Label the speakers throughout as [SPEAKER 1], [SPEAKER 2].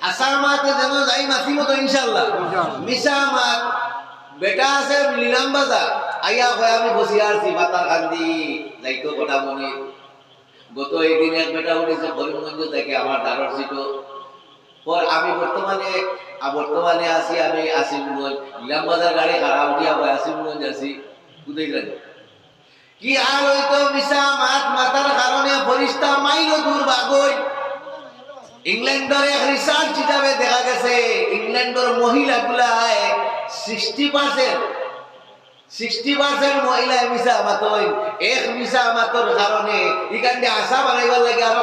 [SPEAKER 1] আসামাতে যেন যাই মাতিব তো ইনশাআল্লাহ। মিশা মাত বেটা আছে লিলাম বাজার আইয়া কয় আমি বসি আছি বাতার কান্দি যাইতো গোটা মনি। গত এই দিন এক বেটা উঠেছে করিমগঞ্জ থেকে আমার দারর সিটো পর আমি বর্তমানে আছি আমি আসিমগঞ্জ লিলাম বাজার গাড়ি খারাপ উঠিয়া কয় আসিমগঞ্জ আছি বুঝাই গেল কি আর হইতো মিশা মাত মাতার কারণে ফরিস্তা মাইলো দূর বাগই। ইংল্যান্ডের এক রিসার্চ হিসাবে দেখা গেছে ইংল্যান্ডের মহিলাগুলায় 60% মহিলা মিশা মাতই। এক মিশা মাতর কারণে এখানে আশা বানাইবার লাগে আরো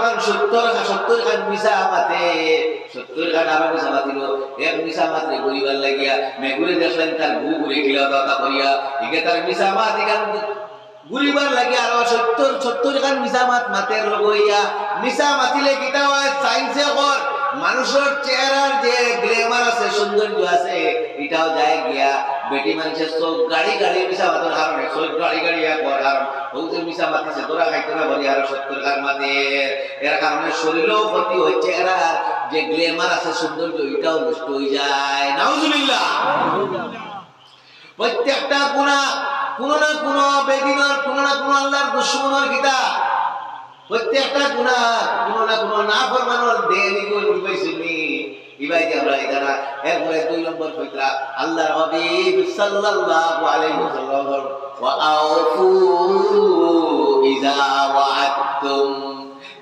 [SPEAKER 1] 70 খান মিশা মাতে 70 খান আরো মিশা মাতিল। এক মিশা মাত্রে ঘুরিবার লাগিয়া মেঘুরে দেখলেন তার ঘু ঘুরে গিলা দাতা করিয়া ইকে তার মিশা মাত এখান ঘুরিবার লাগে আরো 70 খান মিশা মাত মাতের লগইয়া মিশা মাতিলে কিতা হয় সায়েন্সে কর মানুষের চেহারার যে গ্ল্যামার আছে সৌন্দর্য আছে এটাও যায় গিয়া বেটি মানুষের সব গাড়ি মিশা মাতার কারণে সব গাড়ি কর কারণ বলতে মিশা মাতিছে তোরা খাইতো না বলি আরো 70 খান মাতে এর কারণে শরীরেও ক্ষতি হয় চেহারার যে গ্ল্যামার আছে সৌন্দর্য এটাও নষ্ট হয়ে যায়। নাউজুবিল্লাহ। প্রত্যেকটা গুনাহ কোনো না কোনো বেদিনের কোনো না কোনো আল্লাহর দুশমনের কিতা প্রত্যেকটা গুনাহ কোনো না কোনো নাফরমানের দেনি কই পাইছিনি ইবাই যে আমরা এখানে এরপরে 2 নম্বর পয়ত্রা আল্লাহর হাবিব সাল্লাল্লাহু আলাইহি ওয়াসাল্লাম ওয়া আউফু ইযা ওয়া'আদতুম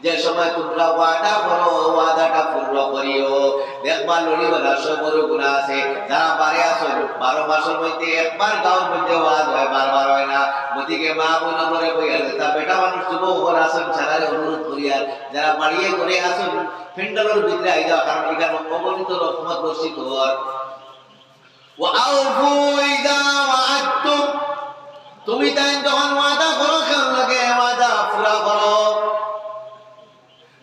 [SPEAKER 1] যে সময় তোমরা ওয়াদা করো ওয়াদাটা পূর্ণ করিও। দেখবা লড়িবালা সব বড় গুনাহ আছে যারা বারে আসো 12 মাসের মধ্যে একবার গাঁর মধ্যে ওয়াজ হয় বারবার হয় না। গতিকে মা বোন করে কই আছে তা বেটা মানুষ যুবক ওর আসন ছাড়ারে অনুরোধ করিয়া যারা বাড়িয়ে করে আসন ফেন্ডালের ভিতরে আই যাও কারণ এখানে অগণিত রহমত বর্ষিত হওয়ার। ওয়া আউফু ইযা ওয়া'আদতুম তুমি তাই যখন ওয়াদা করো কেন লাগে ওয়াদা পুরা করো।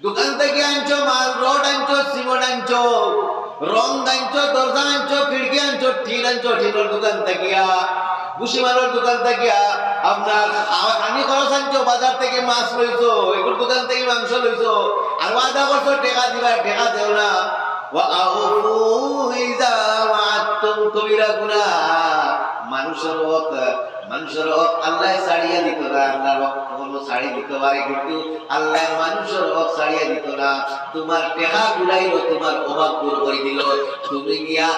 [SPEAKER 1] দোকান থেকে আনছো মাল রড আনছো সিমেন্ট আনছো রং আনছো দরজা আনছো খিড়কি আনছো টিন আনছো টিনের দোকান থেকে ভুসিমালের দোকান থেকে আপনার আনি খরচ আনছো বাজার থেকে মাছ লইছো এগুলোর দোকান থেকে মাংস লইছো আর ওয়াদা করছো টাকা দিবা টাকা দেও না। ওয়া আউফু ইযা ওয়া'আদতুম কবিরা গুনাহ মানুষের হক আল্লাহ ছাড়িয়ে দিত না। আল্লাহর হক কোনো ছাড়িয়ে দিতে পারে কিন্তু আল্লাহ মানুষের হক ছাড়িয়ে দিত না। তোমার টাকা গুলাইলো তোমার অভাব দূর করে দিল তুমি গিয়া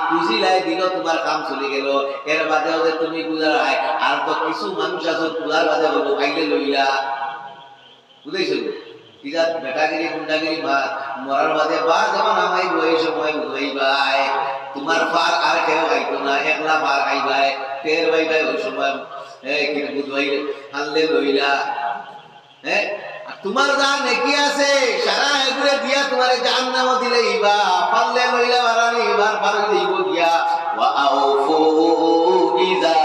[SPEAKER 1] পুঁজিলাই দিল তোমার কাম চলে গেল। এর বাদেও যে তুমি গুজারাই আর তো কিছু মানুষ আছে পূজার বাদে বলবো খাইলে লইলা বুঝেছো ইজা বেটাগিরি গুন্ডাগিরি মরার বাদে বা যখন আমাই বই সময় বুঝাইবাই তোমার পার আর কেউ খাইতো না একলা পার খাইবাই টের ভাই ওই সময় কিন্তু বুঝবাই হানলে লইলা তোমার যা নেকি আছে সারা এগুলো দিয়া তোমার জাহান্নামে দিলে ইবা পারলে লইলা বারানি এবার পারলে দিব গিয়া। ওয়া আউফু ইযা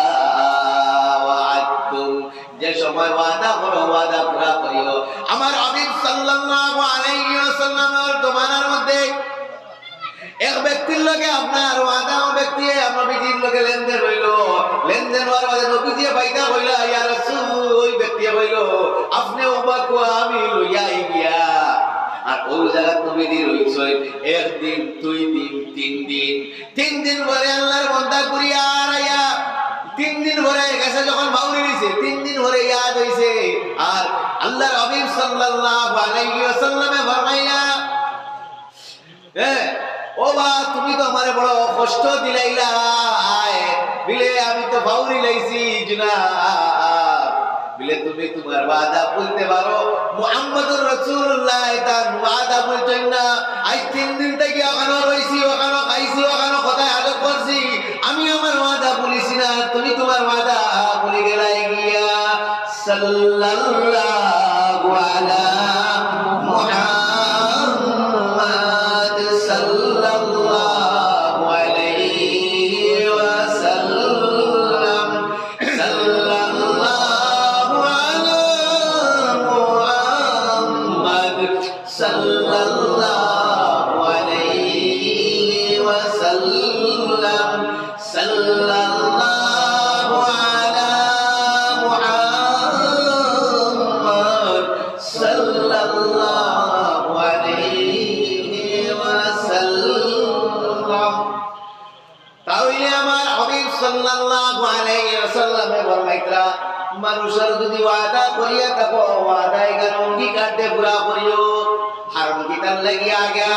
[SPEAKER 1] ওয়া'আদতুম যে সময় ওয়াদা করো ওয়াদা পুরা করিও। আমার হাবিব সাল্লাল্লাহু আলাইহি ওয়াসাল্লামের জমানার মধ্যে এক ব্যক্তির লগে আপনার ওয়াদা ব্যক্তি আমার বিটির লগে লেনদেন হইল লেনদেন হওয়ার বাদে নবীজি বাইদা হইলা ইয়া রাসূল ওই ব্যক্তি হইল আপনি অবাক আমি লইয়া গিয়া আর ওই জায়গা নবীজি রইছে একদিন 2 দিন 3 দিন পরে আল্লাহর বান্দা করিয়া আয়া 3 দিন পরে গেছে যখন বাউরি দিছে 3 দিন পরে ইয়াদ হইছে আর আল্লাহর হাবিব সাল্লাল্লাহু আলাইহি ওয়াসাল্লামে ফরমাইলা ও বা তুমি তো আমারে বড় কষ্ট দিলাইলা বিলে আমি তো বাউরি লাইছি জনাব বিলে তুমি তোমার ওয়াদা বলতে পারো মুহাম্মদুর রাসূলুল্লাহ তার ওয়াদা বলছেন না আজ 3 দিন থেকে ওখানে রইছি ওখানে খাইছি ওখানে কথায় আদব করছি আমি আমার ওয়াদা বলিছি না তুমি তোমার ওয়াদা বলে গেলাই গিয়া সাল্লাল্লাহু আলা মুহাম্মাদ সাল্লাল্লাহু আলাইহি ওয়াসাল্লাম সাল্লাল্লাহু আলা মুহাম্মাদ সাল্লাল্লাহু আলাইহি ওয়াসাল্লাম সাল্লাল্লাহু আলা মুহাম্মাদ সাল্লাল্লাহু আলাইহি ওয়াসাল্লাম ফরমাইতরা মানুষের যদি ওয়াদা করিয়া থাকো ওয়াদা এখানে অঙ্গীকার দিয়ে পুরা করিও হারাম কিতার লাগিয়া গেল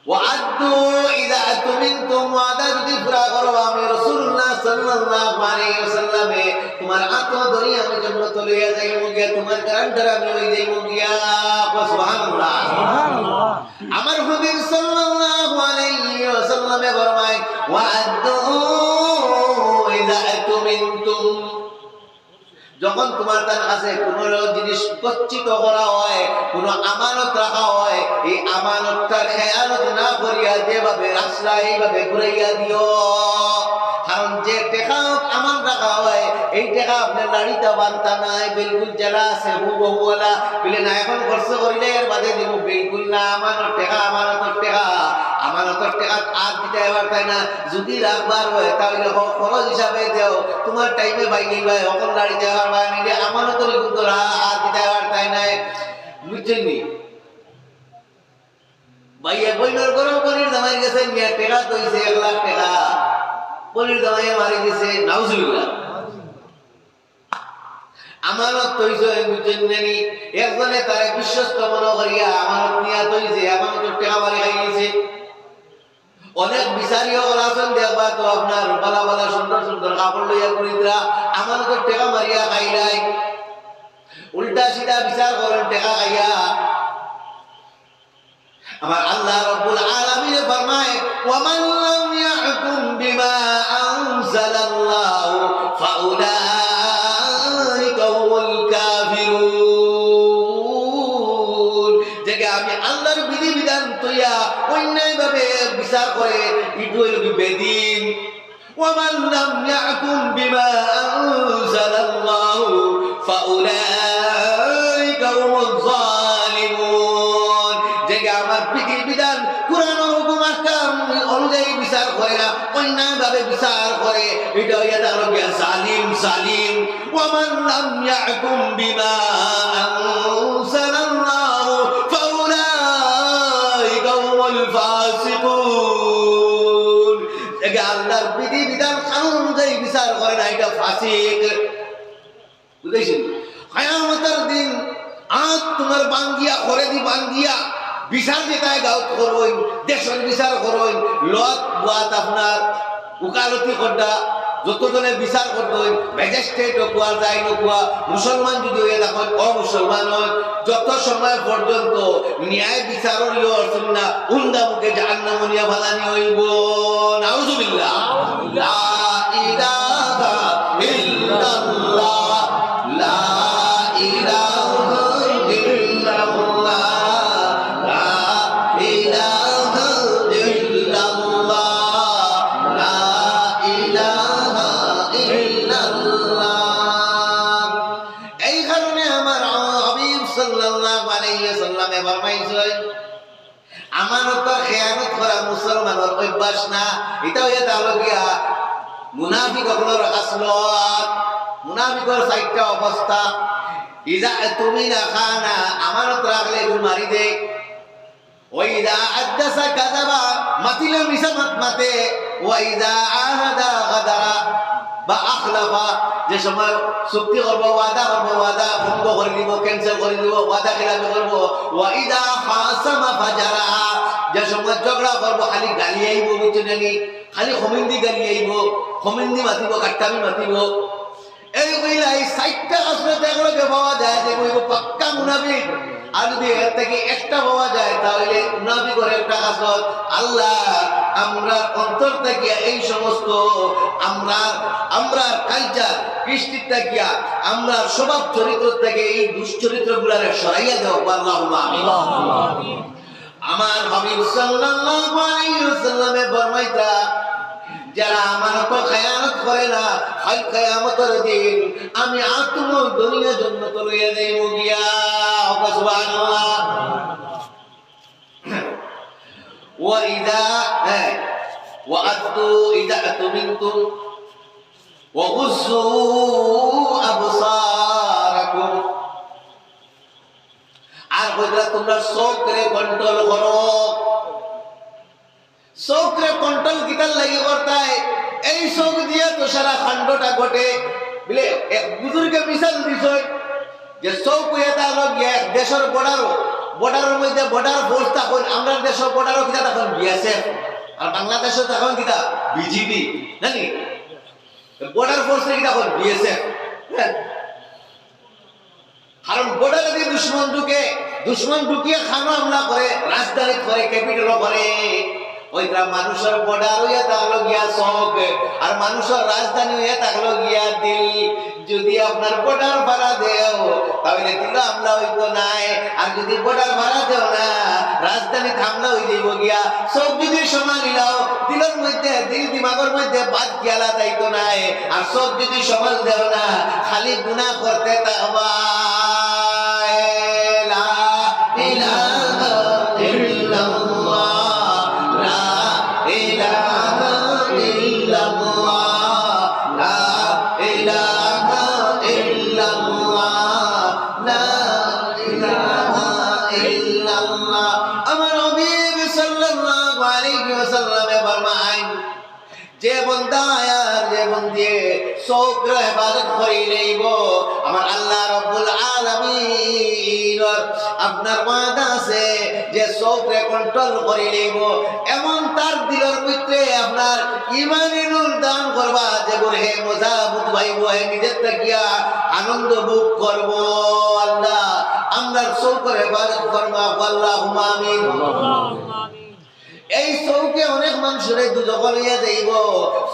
[SPEAKER 1] وعدوا إذا أتمنتم وعدا যদি পুরা করো আমি রাসূলুল্লাহ সাল্লাল্লাহু আলাইহি ওয়াসাল্লাম তোমার আত্ম দুনিয়া আমি জান্নাত লইয়া যাইমু গিয়া তোমার গ্যারান্টার আমি হই যাইমু গিয়া সুবহানাল্লাহ সুবহানাল্লাহ আমার হাবিব সাল্লাল্লাহু আলাইহি ওয়াসাল্লাম ফরমায় ওয়াদু ইযা আতমিনতুম যখন তোমার তার কাছে কোনো জিনিস গচ্ছিত করা হয় কোনো আমানত রাখা হয় এই আমানতটা খেয়ানত না করিয়া যেভাবে রাস্তা এইভাবে ঘুরাইয়া দিও কারণ যে টাকা আমার রাখা হয় এই টাকা আপনার লাড়িতে বানতা নাই বিলকুল যারা আছে হুবহুওয়ালা বলে না এখন খরচ করিলে এর বাদে দিব বিলকুল না আমানত টাকা আমানতের টাকা আর দিতে এবার তাই না যদি রাখবার হয় তাহলে খরচ হিসাবে দেও তোমার টাইমে বাইক ভাই অকল লাড়িতে এবার নিলে আমানতের কিন্তু আর দিতে এবার তাই নাই বুঝছেন নি ভাইয়া বইনার গরম পনির জামাই গেছে মিয়া টাকা তৈছে 1 লাখ টাকা পনির জামাই মারি গেছে নাউজুবিল্লাহ আমানত তৈছে বুঝছেন নি একজনে তারে বিশ্বস্ত মনে করিয়া আমানত নিয়া তৈছে আমানতের টাকা মারি খাই গেছে অনেক বিচারিও আছেন দেখবা তো আপনার বালা বালা সুন্দর সুন্দর কাপড় লইয়া করিতরা আমানতের টাকা মারিয়া খাই নাই উল্টা সিধা বিচার করেন টাকা খাইয়া আমার আল্লাহ রাব্বুল আলামিন ফরমায় ওয়ামান লাম ইয়াহকুম বিমা আনজালাল্লাহু ফাউলাইকা হুমুল কাফিরুন যে আমি আল্লাহর বিধিবিধান তৈয়া অন্যায়ভাবে বিচার করে ইটো হইল বেদিন ওয়ামান লাম ইয়াহকুম বিমা আনজালাল্লাহু ফাউলাইকা হুমুল যালিমুন আমার বিধিবিধান কুরআন ও হুকুম আহকাম অনুযায়ী বিচার করে না অন্যায়ভাবে বিচার করে এটা হইয়া দাঁড়ানো জালিম জালিম ওয়ামান লাম ইয়াহকুম বিমা আনজালাল্লাহু ফাউলাইকা হুমুল ফাসিকুন যে আল্লাহর বিধিবিধান কানুন অনুযায়ী বিচার করে না এটা ফাসিক বুঝেছেন কিয়ামতের দিন আজ তোমার বাঙ্গিয়া করে দি বাঙ্গিয়া বিচার যেটাই গাঁত করইন দেশের বিচার করইন লত বাত আপনার উকালতি করডা যতজনে বিচার করতেন ম্যাজিস্ট্রেট কোয়া যায় নোয়া মুসলমান যদি হয়ে দেখেন অমুসলমান হয় যত সময় পর্যন্ত ন্যায় বিচারের অর্থন না উন্দা মুখে জাহান্নামনিয়া ভালানি হইব নাউজুবিল্লাহ লা ইলাহা ইল্লাল্লাহ লা ইলাহা ইল্লাল্লাহ আমানতের খেয়ানত করা মুসলমানের অভ্যাস না এটা হইয়া তাহলে গিয়া মুনাফিকগুলোর আসলত মুনাফিকর 4টা অবস্থা ইজা তুমি না খানা আমানত রাখলে এগুলো মারি দে ওয়াইদা আদাসা কাযাবা মাতিলে মিসামাত মাতে ওয়াইদা আহাদা গাদারা বা আখলাফা যে সময় চুক্তি করব ওয়াদা ভঙ্গ করে দিব ক্যান্সেল করে দিব ওয়াদা খিলাফি করব ওয়াইদা খাসামা ফাজারা যে সময় ঝগড়া করব খালি গালি আইব বুঝছেনি খালি খমিন্দি গালি আইব খমিন্দি মাতিব কাট্টামি মাতিব এই কইলা এই 4টা আসলে দেখলে পাওয়া যায় যে কইব পাক্কা মুনাফিক আর যদি এর থেকে একটা পাওয়া যায় তাহলে মুনাফিকের একটা আসল আল্লাহ আমরা অন্তর থেকে এই সমস্ত আমরা কালচার কৃষ্টি থেকে আমরা স্বভাব চরিত্র থেকে এই দুশ্চরিত্রগুলোরে সরাইয়া দাও আল্লাহুম্মা আমিন আমার হাবিব সাল্লাল্লাহু আলাইহি ওয়াসাল্লামে ফরমাইতা যারা আমানত খেয়ানত করে না হাল কিয়ামতের দিন আমি আত্ম দুনিয়া জান্নাত লইয়া যাইব গিয়া সুবহানাল্লাহ ওয়াইদা ইযা আতমিনতুম ওয়াগুজ্জু আবসারাকুম আর কইরা তোমরা চোখরে কন্ট্রোল করো চোখরে কন্ট্রোল কিতার লাগি করতাই এই চোখ দিয়ে তো সারা খণ্ডটা ঘটে বলে এক বুজুর্গে মিশাল দিছয় যে চোখ এটা হলো গিয়া দেশের বর্ডারের মধ্যে বর্ডার ফোর্স তখন আমরা দেশের বর্ডারও কিনা তখন বিএসএফ আর বাংলাদেশে তখন কিনা বিজিবি জানি বর্ডার ফোর্স কিনা তখন বিএসএফ কারণ বর্ডারে দিয়ে দুশ্মন ঢুকিয়ে খানো হামলা করে রাজধানী করে ক্যাপিটাল করে ওইটা মানুষের বর্ডার হইয়া থাকলো গিয়া চোখ আর মানুষের রাজধানী হইয়া থাকলো গিয়া দিল যদি আপনার বর্ডার ভাড়া দেও তাহলে দিল হামলা হইতো নাই আর যদি বর্ডার ভাড়া দেও না রাজধানী হামলা হয়ে যাইব গিয়া চোখ যদি সমান নিলাও দিলের মধ্যে দিল দিমাগের মধ্যে বাদ গিয়ালা তাইতো নাই আর চোখ যদি সমান দেও না খালি গুনাহ করতে থাকবা যে বন্দা আর যে বন্দে চোখের হেফাজত করে লইব আমার আল্লাহ রাব্বুল আলামিন আপনার ওয়াদা আছে যে চোখে কন্ট্রোল করে লইব এমন তার দিলের ভিতরে আপনার ঈমানের নূর দান করবা যে বলে হে মজা বুঝাইব হে নিজের তাকিয়া আনন্দ ভোগ করব আল্লাহ আমরা চোখের হেফাজত করবা আল্লাহুম্মা আমিন। এই চৌকে অনেক মানুষের দুজক লইয়া যাইব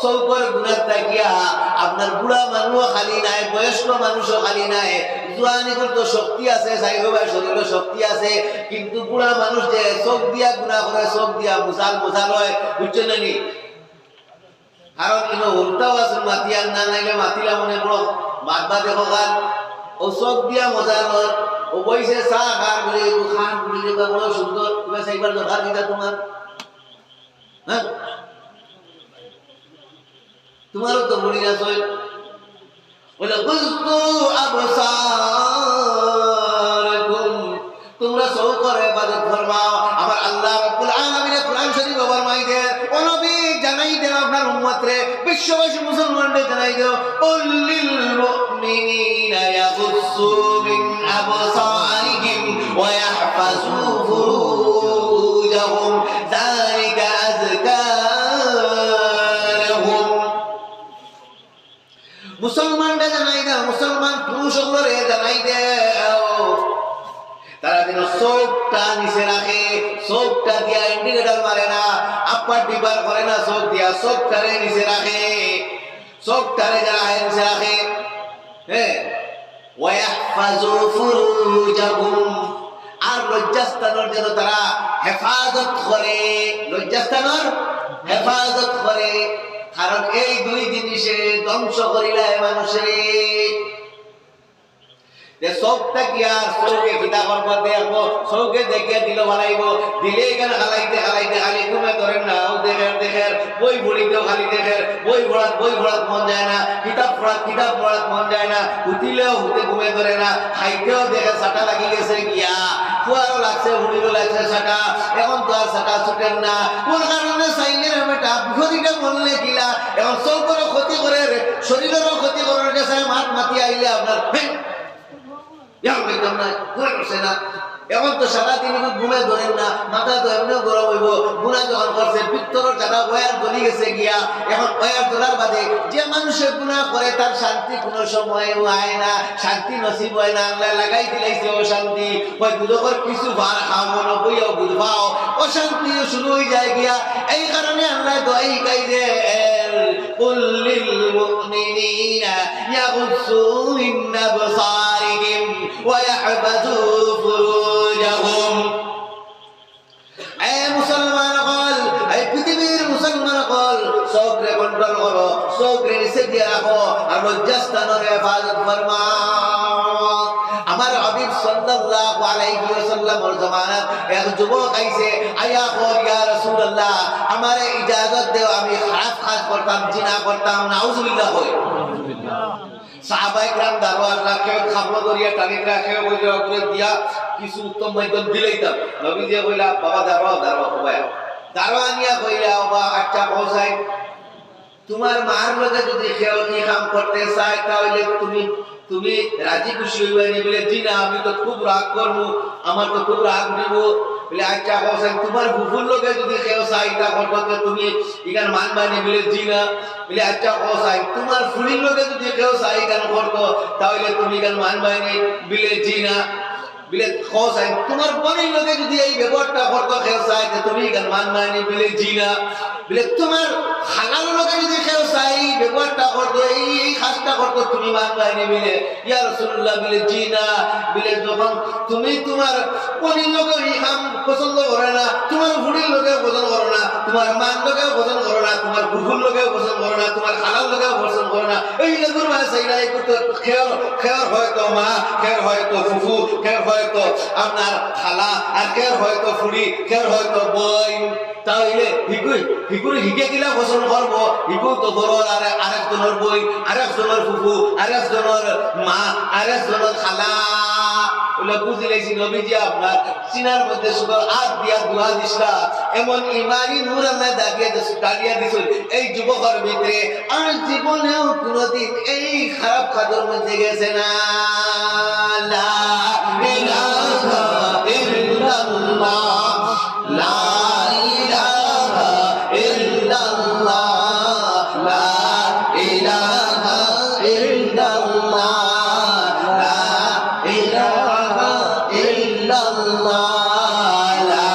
[SPEAKER 1] চৌকর গুণার তাকিয়া আপনার বুড়া মানুষ খালি নাই বয়স্ক মানুষও খালি নাই জোয়ানিগুর তো শক্তি আছে সাইবাবার শরীরে শক্তি আছে কিন্তু বুড়া মানুষ যে চোখ দিয়া গুণা করে চোখ দিয়া মুসাল হয় বুঝছো নানি কারণ কিন্তু উল্টাও আছে মাতিয়ার না নাইলে মাতিলা মনে করো বাদ দেখো গান ও চোখ দিয়া মজাল হয় ও বইছে চাহ খান বলে খান বলে বড় সুন্দর তুমি সেইবার দরকার দিতা তোমার তোমারও তো মনে আছে বলে বুঝতো আবসারকুম তোমরা চৌকরে ইবাদত ফরমাও আমার আল্লাহ রাব্বুল আলামিন কোরআন শরীফ ফরমাই দেন ও নবী জানাই দেন আপনার উম্মতরে বিশ্ববাসী মুসলমানদের জানাই দাও উল্লিল মুমিনিনা ইয়াগুসসু মিন আবসারিহিম ওয়া ইয়াহফাজু ফুরুজাহুম যালিকা মুসলমানরা জানাই দাও মুসলমান পুরুষগুলোরে জানাই দাও তারা যেন চোখটা নিচে রাখে চোখটা দিয়া ইন্ডিকেটর মারে না আপার ডিবার করে না চোখ দিয়া চোখটারে নিচে রাখে চোখটারে যারা নিচে রাখে হ্যাঁ ওয়াহফাজু ফুরুজাহুম আর লজ্জাস্থানের যেন তারা হেফাজত করে লজ্জাস্থানের হেফাজত করে কারণ এই দুই জিনিসে ধ্বংস করিলায় মানুষের চোখটা কি আর চৌকে কিতা করবো দেখবো চৌকে দেখে দিল বানাইব দিলে এখানে হালাইতে খালি ঘুমে ধরেন না ও দেখের বই ভরিতেও খালি দেখের বই ভরাত মন যায় না কিতাব পড়াত মন যায় না উঠিলেও হুতে ঘুমে ধরে না খাইতেও দেখে সাটা লাগি গেছে গিয়া ফুয়ারও লাগছে হুড়িরও লাগছে সাটা এখন তো আর সাটা ছুটেন না কোন কারণে সাইনের মেটা বিপদীটা বললে কিলা এখন চৌকেরও ক্ষতি করে শরীরেরও ক্ষতি করার কাছে মাতি আইলে আপনার এখন তো সারাদিন ঘুমে ধরেন না মাথা তো এমনিও গরম হইব গুণা যখন করছে পিত্তরের যারা ওয়ার জ্বলি গেছে গিয়া এখন ওয়ার জ্বলার বাদে যে মানুষের গুণা করে তার শান্তি কোনো সময় হয় না শান্তি নসিব হয় না আল্লাহ লাগাই দিলাইছে অশান্তি ওই দুদকর কিছু ভার খাও মনে বইয়াও বুঝবাও অশান্তিও শুরু হয়ে যায় গিয়া এই কারণে আল্লাহ দোয়াই গাই দে কুল লিল মুমিনিনা ইয়াগুসু মিন আবসারিহিম ওয়া ইয়াহফাজু ফুরুজাহুম এই মুসলমান হল এই পৃথিবীর মুসলমান হল চোখরে কন্ট্রোল করো চোখরে নিচে দিয়ে রাখো আর লজ্জাস্থানের হেফাজত ফরমাও আমার হাবিব সাল্লাল্লাহু আলাইহি ওয়াসাল্লামের জামানাত এক যুবক আইছে আয়া কর ইয়া রাসূলুল্লাহ আমারে ইজাজত দাও আমি খারাপ কাজ করতাম জিনা করতাম নাউজুবিল্লাহ হই সাহাবায়ে کرام দারওয়াজ রাখে খাবল করিয়া টানি রাখে ওই উপরে দিয়া কিছু উত্তম মধ্যম দিলাইতাম নবী যে কইলা বাবা দারওয়া কইয়া দারওয়া নিয়া কইলা বাবা আচ্ছা পৌঁছাই তোমার মার লগে যদি কেউ এই কাম করতে চায় তাহলে তুমি তুমি রাজি খুশি হইবে নি? বলে জি না, আমি তো খুব রাগ করবো, আমার তো খুব রাগ দিব। বলে আচ্ছা হোসেন, তোমার ফুফুর লগে যদি কেউ চাইটা করতে তুমি এখানে মানবা নি? বলে জি না। বলে আচ্ছা হোসেন, তোমার ফুলির লগে যদি কেউ চাই কেন করতো তাহলে তুমি এখানে মানবা নি? বলে জি না। বলে হোসেন, তোমার বোনের লগে যদি এই ব্যবহারটা করতো কেউ চাই তুমি এখানে মানবা নি? বলে জি না। বলে তোমার খালার লগে যদি কেউ চাই ব্যবহারটা করতো এই কাজটা করতো তুমি মানবা নি? বলে ইয়া রাসূলুল্লাহ, বলে জি না। বলে যখন তুমি তোমার বোনের লগে এই কাম পছন্দ করে না, তোমার বুড়ির লগে পছন্দ করো না, তোমার মার লগেও পছন্দ করো না, তোমার বুকুর লগেও পছন্দ করো না, তোমার খালার লগেও পছন্দ করো না, এই লেগুর মা চাইনা এই করতে খেয়ার হয়তো মা, খেয়ার হয়তো ফুফু, খেয়ার হয়তো আপনার খালা, আর খেয়ার হয়তো ফুড়ি, খেয়ার হয়তো বই। তাহলে হিকুর হিকে গিলা পছন্দ করবো, হিকু তো ঘরের আরেকজনের বই, আরেকজনের ফুফু, আরেকজনের মা, আরেকজনের খালা। বুঝি লেছি নবীজি আপনার সিনার মধ্যে শুধু হাত দিয়া দোয়া দিসলা, এমন ইমানি নূর আল্লাহ দাঁড়িয়ে দিছিল এই যুবকের ভিতরে। আর জীবনেও কোনোদিন এই খারাপ খাদর মধ্যে গেছে না। লা ইলাহা ইল্লাল্লাহ, লা ইলাহা ইল্লাল্লাহ, লা ইলাহা ইল্লাল্লাহ, লা ইলাহা ইল্লাল্লাহ, লা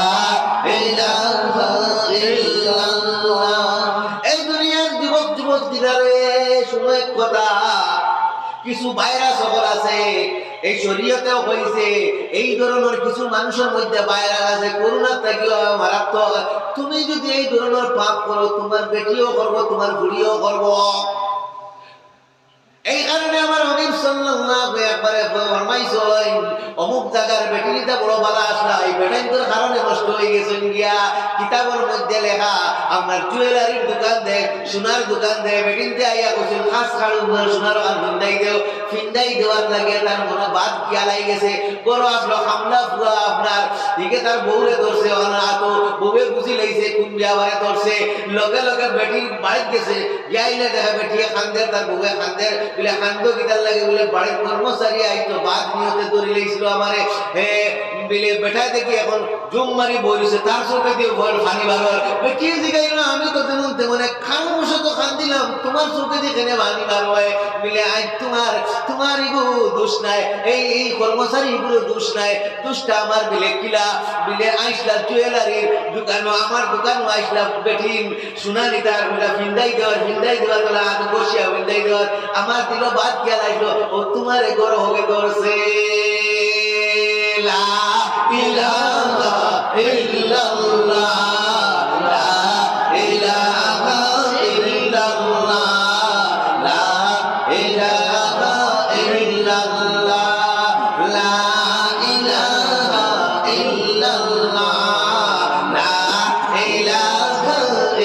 [SPEAKER 1] ইলাহা ইল্লাল্লাহ। এই দুনিয়ার যুবক যুবতীরারে শুনো এক কথা, কিছু ভাইরাস সকল আছে, এই শরীয়তেও হয়েছে এই ধরনের কিছু মানুষের মধ্যে ভাইরাস আছে, করোনা থেকেও মারাত্মক। তুমি যদি এই ধরনের পাপ করো, তোমার বেটিও করবো, তোমার বুড়িও করবো। এই কারণে আমার হাবিব সাল্লাল্লাহু একবারে ফরমাইছেন, অমুক জায়গার বেটিটা বড় বালা আসলা, এই বেটাইন্তর কারণে নষ্ট হয়ে গেছেন গিয়া। কিতাবের মধ্যে লেখা আপনার জুয়েলারির দোকান দেখ, সোনার দোকান দেখ, বেটিনতে আইয়া কইছেন খাস খাড়ু সোনার আর ফিন্দাই দেওয়ার লাগে তার মনে বাদ গিয়া লাই গেছে। বড় আসলো হামলা পুরা আপনার দিকে তার বউরে ধরছে, তো বউয়ে বুঝি লাইছে কোন বিয়াবারে ধরছে, লগে লগে বেটির বাড়িতে গেছে, যাইলে দেখা বেটিয়ে খান্দের, তার বউয়ে খান্দের। বলে খান্দ গিটার লাগে, বলে বাড়ির কর্মচারী আইতো বাদ নিয়তে ধরে লাইছিল আমারে। বলে বেটায় দেখি এখন জুম মারি বইছে, তার চোখে দিয়ে ভয় ফানি বারবার। কি জিগাই না, আমি তো তেমন তেমন খামোশ তো খান দিলাম, তোমার চোখে দিয়ে কেনে ফানি বার হয়? বলে আজ তোমার ইগো দোষ নাই, এই কর্মচারী ইগুলো দোষ নাই, দোষটা আমার। বিলে কিলা বিলে আইসলা জুয়েলারির দোকানও, আমার দোকানও আইসলা বেঠিন সোনা নিতার ভিন্দাই দেওয়ার বেলা আমি বসিয়া ভিন্দাই দেওয়ার আমার দিল বাদ গিয়া লাগলো, ও তোমার ঘর হবে করছে। লা ইলাহা ইল্লাল্লাহ, লা ইলাহা ইল্লাল্লাহ, লা ইলাহা ইল্লাল্লাহ, লা ইলাহা ইল্লাল্লাহ, লা ইলাহা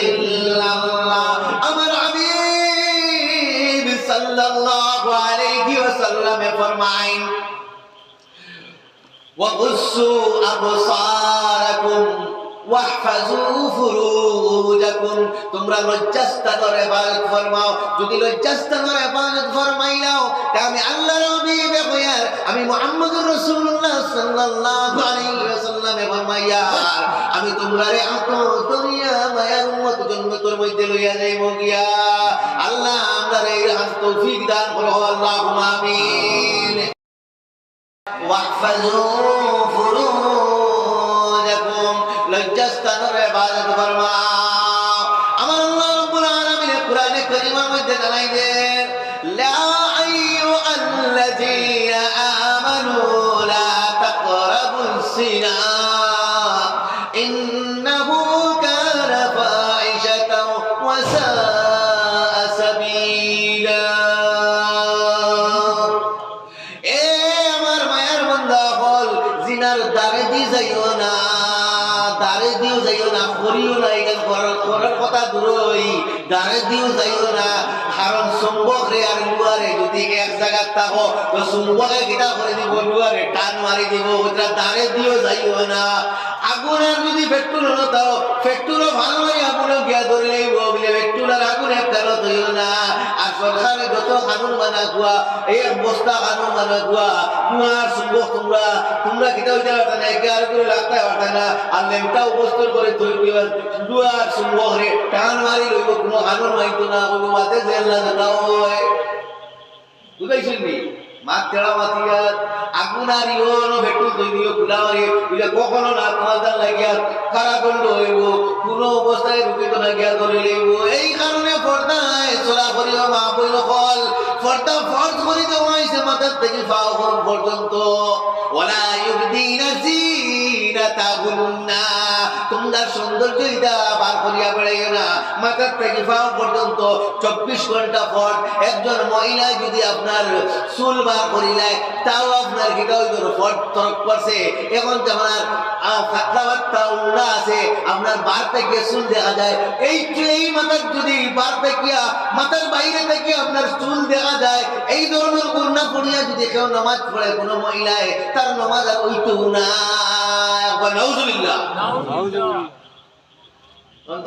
[SPEAKER 1] ইল্লাল্লাহ। আমার হাবিব সাল্লাল্লাহু আলাইহি ওয়াসাল্লাম ফরমায়েন, وغضوا أبصاركم واحفظوا فروجكم। তোমরা লজ্জাস্থানের ইবাদত ফরমাও, যদি লজ্জাস্থানের ইবাদত ফরমাইলাও তা আমি আল্লাহর হাবিব কইয়ার, আমি মুহাম্মদুর রাসূলুল্লাহ সাল্লাল্লাহু আলাইহি ওয়াসাল্লাম ফরমাইয়া আমি তোমরারে আতরিয়া মায়ার উম্মত জন্নতের মধ্যে লইয়া যাইব গিয়া। আল্লাহ আমাদের এই তৌফিক দান করো, আল্লাহুম্মা আমিন। واحفظوا فروجكم, লজ্জাস্থানের ইবাদত ফরমাও। আমার আল্লাহ রাব্বুল আলামিন কোরআনে কারীমের মধ্যে জানাই দেন, লা আইয়ুহাল্লাযীনা আমানু লা তাকরাবুস সিনা ইন্নাহু কানা ফাহিশাতাও ওয়া সাআ সাবিলা। দারে দি যাইও না, দারে দিও যাইও না, করিও না, করার কথা দূরই, দারে দিও যাইও না। কারণ চুম্বক রে আর লুয়ারে যদি এক জায়গা থাকো তো চুম্বকে কিটা করে দিব, লুয়ারে টান মারি দিব। ওইটা দারে দিও যাইও না। আগুনের যদি পেট্রোল তাও পেট্রোলও ভালো হয় আপনার গিয়া ধরলেই বলে পেট্রোলের আগুন একটা হইল না। আর সরকারে যত কানুন মানা কুয়া এই বস্তা কানুন মানা কুয়া কুয়ার সুন্দর তোমরা কিতা হইতে পারত না একে আর করে লাগতে পারত না। আর লেমটা উপস্থিত করে তৈরি দুয়ার সুন্দর টান মারি লইব কোনো কানুন মাইতো না ওই মাতে জেল না যেটা হয় বুঝাইছেন নি মাত তেড়া মাতিয়া আগুন আর ইয়নো ভেটু তৈরিও খোলা মারি বুঝলে কখনো না তোমাদের লাগিয়া কারাদণ্ড হইব কোনো অবস্থায় রুকিত না গিয়া ধরে লইব। এই কারণে পর্দায় চলা করিও মা বইল ফল পর্দা ফর্জ করে দেওয়া হয়েছে মাথার থেকে পাও পর্যন্ত। ওলা ইউবদিনা জিনাতাহুন্না তোমরা সৌন্দর্য ইদা বার করিয়া বেড়াইও না মাথার থেকে পাও পর্যন্ত 24 ঘন্টা পর একজন মহিলা যদি আপনার চুল বার করিলায় তাও আপনার কিটা ওই ফট তরক করছে। এখন যেমন ফাতলা বার্তা উড়া আছে আপনার বার থেকে চুল দেখা যায়। এই মাথার যদি বার দেখিয়া মাথার বাইরে থেকে আপনার চুল দেখা যায় এই ধরনের গুণা পড়িয়া যদি কেউ নামাজ পড়ে কোনো মহিলায় তার নামাজ আর ওইতো না। নাউজুবিল্লাহ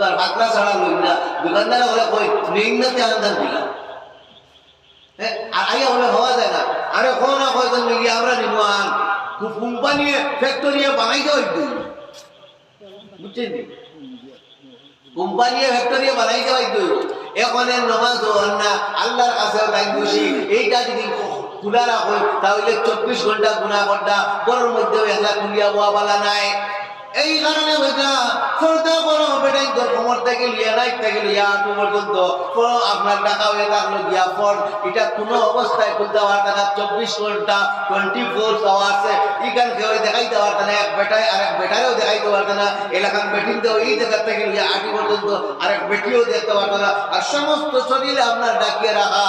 [SPEAKER 1] তার ফাতলা ছাড়া লই না দোকানদারা বলে কই মেঘনাতে আন্দাজ দিলা আর আইয়া বলে হওয়া যায় না। আরে কোন না কয়জন মিলিয়ে আমরা নিবান কোম্পানি ফ্যাক্টরি বানাইতে হইতো বুঝছেন কোম্পানি ফ্যাক্টরি বানাইতে হইতো। এখন নামাজ না আল্লাহর কাছে তাই খুশি এইটা যদি খোলা রাখো তাহলে 24 ঘন্টা গুনাহ করতা বড়র মধ্যে একলা খুলিয়া বয়া বালা নাই। এই কারণে হইতা পর্দা বড় বেটাই তোর কোমর থেকে লিয়া নাইট থেকে লিয়া আটু পর্যন্ত আপনার টাকা হয়ে থাকলো গিয়া পর এটা কোনো অবস্থায় খুলতে পারত না। 24 ঘন্টা 24 আওয়ার্সে ইকান কেউ দেখাইতে পারত না এক বেটায় আর এক বেটারেও দেখাইতে পারত না। এলাকান বেটিনতে এই জায়গা থেকে লিয়া আটু পর্যন্ত আর এক বেটিও দেখতে পারত না। আর সমস্ত শরীরে আপনার ডাকিয়ে রাখা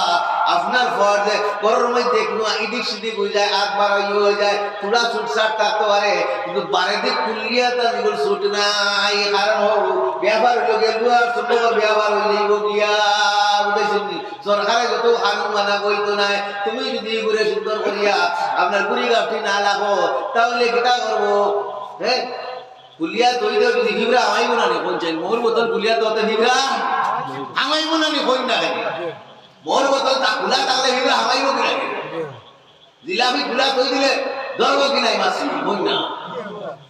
[SPEAKER 1] আপনার ফর্জে ঘরের মধ্যে কোনো ইদিক সিদিক হয়ে যায় একবার হয়ে যায় পুরা ছুটছাট থাকতে পারে কিন্তু বারে দিক খুলিয়া তার যেগুলো ছুট নাই। কারণ হোক ব্যবহার হইল গেল আর ছোট ব্যবহার হয়ে যাইব গিয়া বুঝাইছেন সরকারে যত কানুন মানা কইতো নাই তুমি যদি ঘুরে সুন্দর করিয়া আপনার গুড়ি গাছটি না লাগো তাহলে কেটা করবো হ্যাঁ গুলিয়া তৈরি যদি হিবরা আমাইব না নি পঞ্চায়েত মোর বোতল গুলিয়া তো হিবরা আমাইব না নি কই না মোর বোতল তা খোলা থাকলে হিবরা আমাইব কি লাগে জিলাপি খোলা তৈরি দিলে ধরবো কি নাই মাসি কই না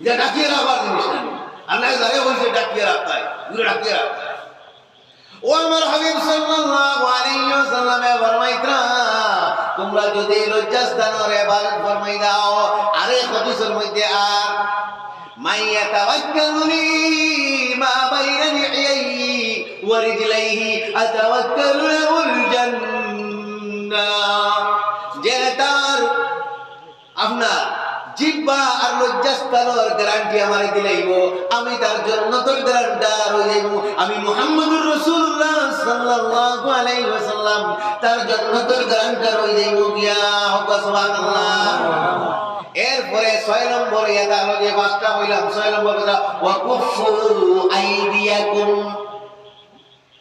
[SPEAKER 1] এটা ডাকিয়ে রাখবার জিনিস না আল্লাহ জানে বলছে ডাকিয়ে রাখতে হয় ঘুরে ডাকিয়ে রাখতে হয়। ও আমার হাবিব সাল্লাল্লাহু আলাইহি ওয়াসাল্লামে ফরমাইতা তোমরা যদি লজ্জাস্থানের ইবাদত ফরমাই দাও আরে হাদিসের মধ্যে আর মাইয়াতাওয়াক্কালুনি মা বাইনা লিহিয়াইহি ওয়া রিজলাইহি আতাওয়াক্কালু লাহুল জান্নাহ যে তার আপনার জিব্বা আর লজ্জাস্থানের গ্যারান্টি আমারে দিলাইব আমি তার জান্নাতের গ্যারান্টার হয়ে যাইব। আমি মুহাম্মদুর রাসূলুল্লাহ সাল্লাল্লাহু আলাইহি ওয়াসাল্লাম তার জান্নাতের গ্যারান্টার হয়ে যাইব গিয়া হোক সুবহানাল্লাহ। এরপরে 6 নম্বরে এটা হলো যে পাঁচটা কইলাম 6 নম্বর কথা ওয়াকুফু আইদিয়াকুম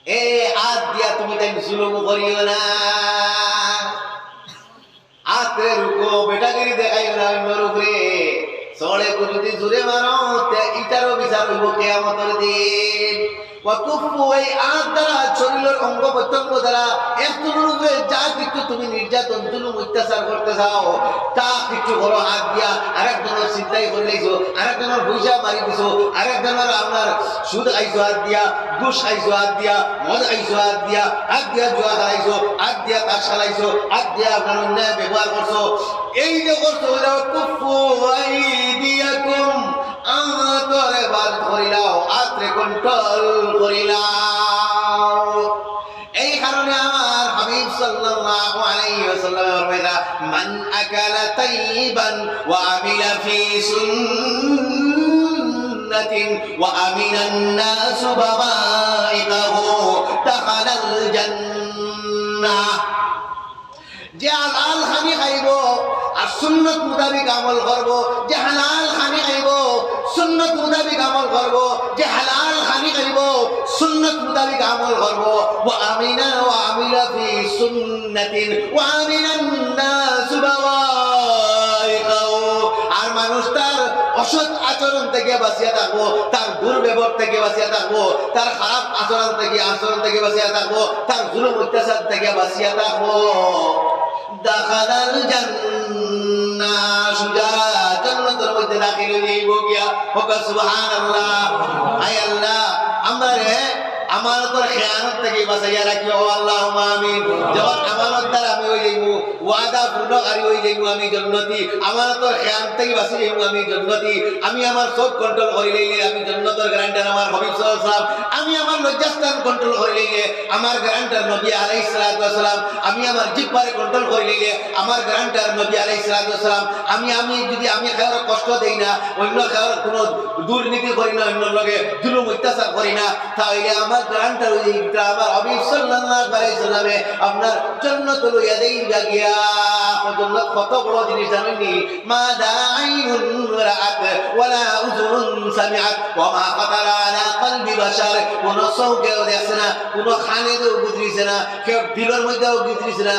[SPEAKER 1] এ হাত দিয়া তুমি তাই জুলুম করিও না আত্রে রুকো বেটাগিরি দেখাই না আমার উপরে সড়ে কো যদি জুরে মারো তে ইটারও বিচার হইব কিয়ামতের দিন। ওয়াকুফু এই আত দ্বারা শরীরের অঙ্গ প্রত্যঙ্গ দ্বারা একজনের উপরে যা কিছু তুমি নির্যাতন জুলুম অত্যাচার করতে চাও তা কিছু করো হাত দিয়া আরেকজনের চিন্তাই করে লাইছো আরেকজনের পয়সা মারি দিছো আরেকজনের আপনার সুদ খাইছো হাত দিয়া ঘুষ খাইছো হাত দিয়া মদ খাইছো হাত দিয়া জুয়া খেলাইছো হাত দিয়া তাস খেলাইছো হাত দিয়া আপনার অন্যায় ব্যবহার করছো এই যে করছো কুফু আইদিয়াকুম আতরে বাদ করিলাও আত্রে কন্ট্রোল করিলাও। এই কারণে আমার হাবিব সাল্লাল্লাহু আলাইহি ওয়াসাল্লাম ফরমাইলা মান আকালা তাইয়িবান ওয়া আমিলা ফি সুন্নাতিন ওয়া আমিনান নাসু বাবাইকাহু দাখালাল জান্নাহ যে হালাল খানি খাইব আর সুন্নত মোতাবেক আমল করব যে হালাল খানি খাইব সুন্নত মোতাবেক আমল করব যে হালাল খানি খাইব সুন্নত মোতাবেক আমল করব ওয়া আমিনা ওয়া আমিলা ফি সুন্নাতিন ওয়া আমিনান নাস বাওয়াইকাহু আর মানুষ তার অসৎ আচরণ থেকে বাঁচিয়ে থাকবো তার ডর থেকে বাঁচিয়া থাকবো, তার খারাপ আচরণ থেকে বাঁচিয়া থাকবো, তার জুলুম অত্যাচার থেকে বাঁচিয়া থাকবো। দাখালাল জান্নাহ, সুজা জান্নাতের মধ্যে দাখিল হয়ে যাইব গিয়া। ওকা সুবহানাল্লাহ। আয় আল্লাহ, আমারে আমানতের খেয়ানত থেকে বাঁচাইয়া রাখিও আল্লাহুম্মা আমিন। যখন আমানত দ্বারা আমি হয়ে যাইব, ওয়াদা পূর্ণকারী হয়ে যাইব আমি জান্নাতি, আমানতের খেয়ানত থেকে বাঁচি যাইব আমি জান্নাতি। আমি আমার চোখ কন্ট্রোল করে লইলে আমি জান্নাতের গ্যারান্টার আমার হাবিব সাল্লাল্লাহু আলাইহি ওয়াসাল্লাম। আমি আমার লজ্জাস্থান কন্ট্রোল করে লইলে আমার গ্যারান্টার নবী আলাইহিস সালাতু ওয়াসাল্লাম। আমি আমার জিহ্বারে কন্ট্রোল করে লইলে আমার গ্যারান্টার নবী আলাইহিস সালাতু ওয়াসাল্লাম। আমি যদি কারো কষ্ট দেই না, অন্য কারো কোনো দুর্নীতি করি না, অন্য লগে জুলুম অত্যাচার করি না, তাহলে আমার গ্যারান্টার ওই আমার হাবিব সাল্লাল্লাহু আলাইহি সাল্লামে আপনার জান্নাত লইয়া দেইবা গিয়া। জান্নাত কত বড় জিনিস জানেননি? মা দাআইনুন রাআত ওয়ালা উযুনুন সামিআত ওয়া মা খাতারা আলা কলবি বাশার। কোন চৌকেও দেখছে না, কোন খানেও বুঝিছে না, কেউ দিলের মধ্যেও বুঝিছে না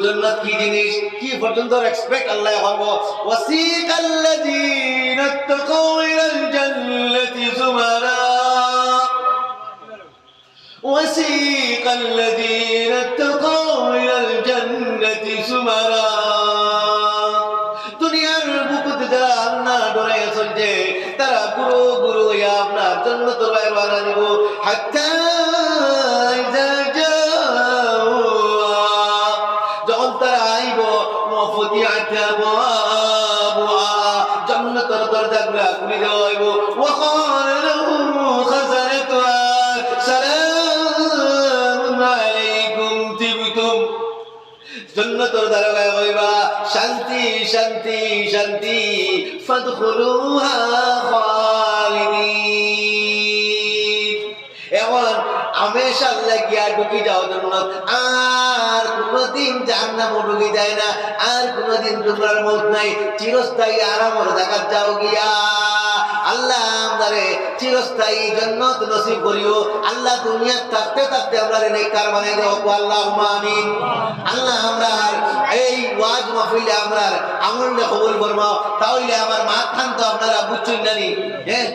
[SPEAKER 1] জান্নাত কি জিনিস, কি পর্যন্ত এক্সপেক্ট আল্লাহ করব। ওয়াসিকাল্লাযীনা তাকাউ ইলাল জান্নাতি যুমারা وسيق الذين اتقوا إلى الجنة زمرا। দুনিয়ার বুকুতে যারা আল্লাহ ডরে চলছে তারা গুরু গুরু হইয়া আপনার জান্নাতের বাইরে বানা দিব। হাত্তা ইযা জাউ, যখন তারা আইব, ওয়াফতিহাত আবওয়াবুহা, জান্নাতের দরজাগুলা খুলে দেওয়া হইব। ওয়া ক্বালা লাহু খাযানাতুহা জান্নাতের দরজায় কইবা শান্তি শান্তি শান্তি, ফাদখুলুহা খালিদিন। এখন হামেশা লাগিয়া ঢুকি যাও জান্নাত, আর কোনদিন জাহান্নামে ঢুকি যায় না, আর কোনদিন তোমার মউত নাই, চিরস্থায়ী আরামের জায়গায় যাও গিয়া। আল্লাহ আমারে চিরস্থায়ী জান্নাত নসিব করিও। আল্লাহ দুনিয়া থাকতে থাকতে আমারে নেককার বানাই দাও, আল্লাহুম্মা আমিন। আল্লাহ আমরা এই ওয়াজ মাহফিলে আমরা আমলটা কবুল ফরমাও। তাহলে আমার মাথান তো আপনারা বুঝছেন জানি, হ্যাঁ।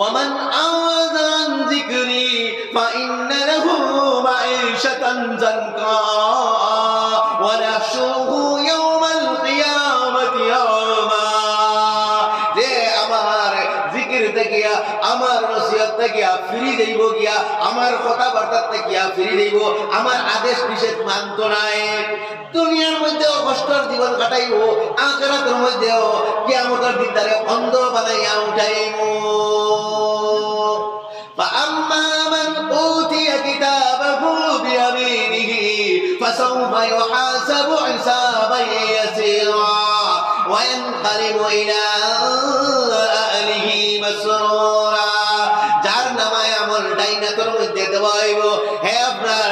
[SPEAKER 1] ومن أعرض عن ذكري فإن له معيشة ضنكا ونحشره يوم القيامة أعمى। যে আমার জিকির দেখিয়া, আমার নসিহত দেখিয়া ফিরি যাইব গিয়া, আমার কথাবার্তা দেখিয়া ফিরি যাইব, আমার আদেশ নিষেধ মানত নাই, দুনিয়ার মধ্যেও কষ্টের জীবন কাটাইব, আখিরাতের মধ্যেও কিয়ামতের দিন তারে অন্ধ বানাইয়া উঠাইব। فأما من أوتي كتابه بيمينه فسوف يحاسب حسابا يسيرا وينقلب إلى أهله مسرورا। যার নামায় আমল ডাইনাতের মধ্যে দেওয়া হইব, হে আপনার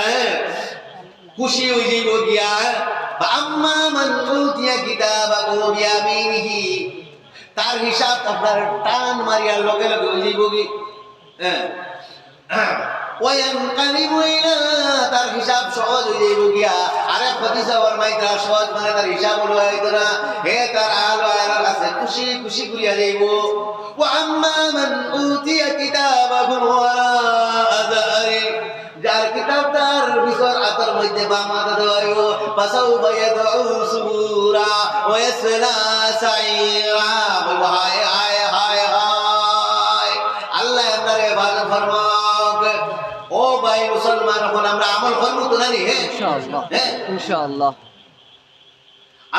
[SPEAKER 1] খুশি হয়ে যাইব গিয়া। فأما من أوتي كتابه بيمينه, তার হিসাব আপনার টান মারিয়ার লগে লগে হয়ে যাইব কি, وينقلب إلى, তার হিসাব সহজ হয়ে যাইব গিয়া। আরে খদিজা ফরমাইতা সহজ মানে তার হিসাব হলো না, হে তার আলো আল্লাহর কাছে খুশি খুশি করিয়া যাইব। وأما من أوتي كتابه وراء ظهره, যার কিতাব তার ভিতর আতর মধ্যে বামাতে দেওয়া হইব। فسوف يدعو ثبورا ويصلى سعيرا, হায় হায় হায় হায়। আল্লাহ আপনারে ভালো ফরমাক। ও ভাই মুসলমান, এখন আমরা আমল করব তো নানি, হ্যাঁ ইনশাআল্লাহ, হ্যাঁ ইনশাআল্লাহ।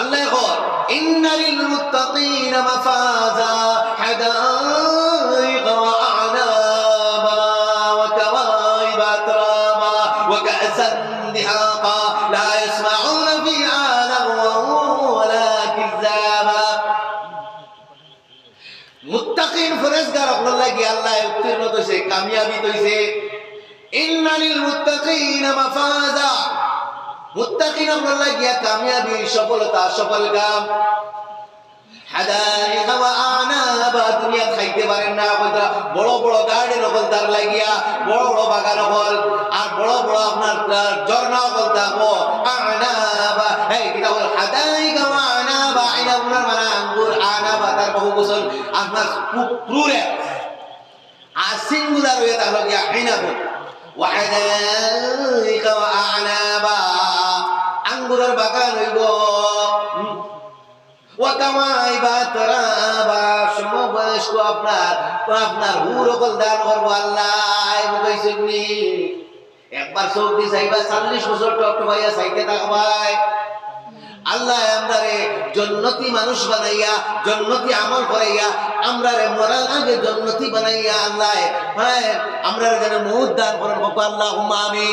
[SPEAKER 1] আল্লাহ কর ইন্নালিল মুত্তাকিনা মাফাজা হাদাইক ওয়া আ'নাবা ওয়া কাওয়াইবা আতরাবা ওয়া কা'সান দিহাকা লা ইয়াসমাউনা ফিহা লাগওয়ান ওয়ালা কিযাবা। মুত্তাকিন ফরেজগার হল লাগি আল্লাহ উত্তীর্ণ হইছে, কামিয়াবি হইছে। ইন্নালিল মুত্তাকিনা মাফাজা, মুত্তাকিন হল লাগিয়া কামিয়াবি, সফলতা, সফল কাম। হাদাইক ওয়া আ'নাবা, দুনিয়া খাইতে পারেন না, বড় বড় গার্ডেন হল তার লাগিয়া, বড় বড় বাগান হল, আর বড় বড় আপনার ঝর্ণা হল থাকবো। আ'নাবা, এই কিতা হল প্লুরাল আর সিঙ্গুলার হয়ে তাহলে গিয়া আইনাবুন وحدائق وأعنابا আঙ্গুরের বাগান হইব وكواعب أترابا সমবয়স্ক আপনার হুরকল দান করবো আল্লাহ বুঝাইছেননি একবার চৌকি চাইবা 40 বছর টক ভাইয়া চাইতে থাকবাই আল্লাহ আমরারে জান্নাতি মানুষ বানাইয়া জান্নাতি আমল করাইয়া আমরারে মরার আগে জান্নাতি বানাইয়া আল্লাহ হ্যাঁ আমরারে যেন মউত দান করেন আল্লাহুম্মা আমিন।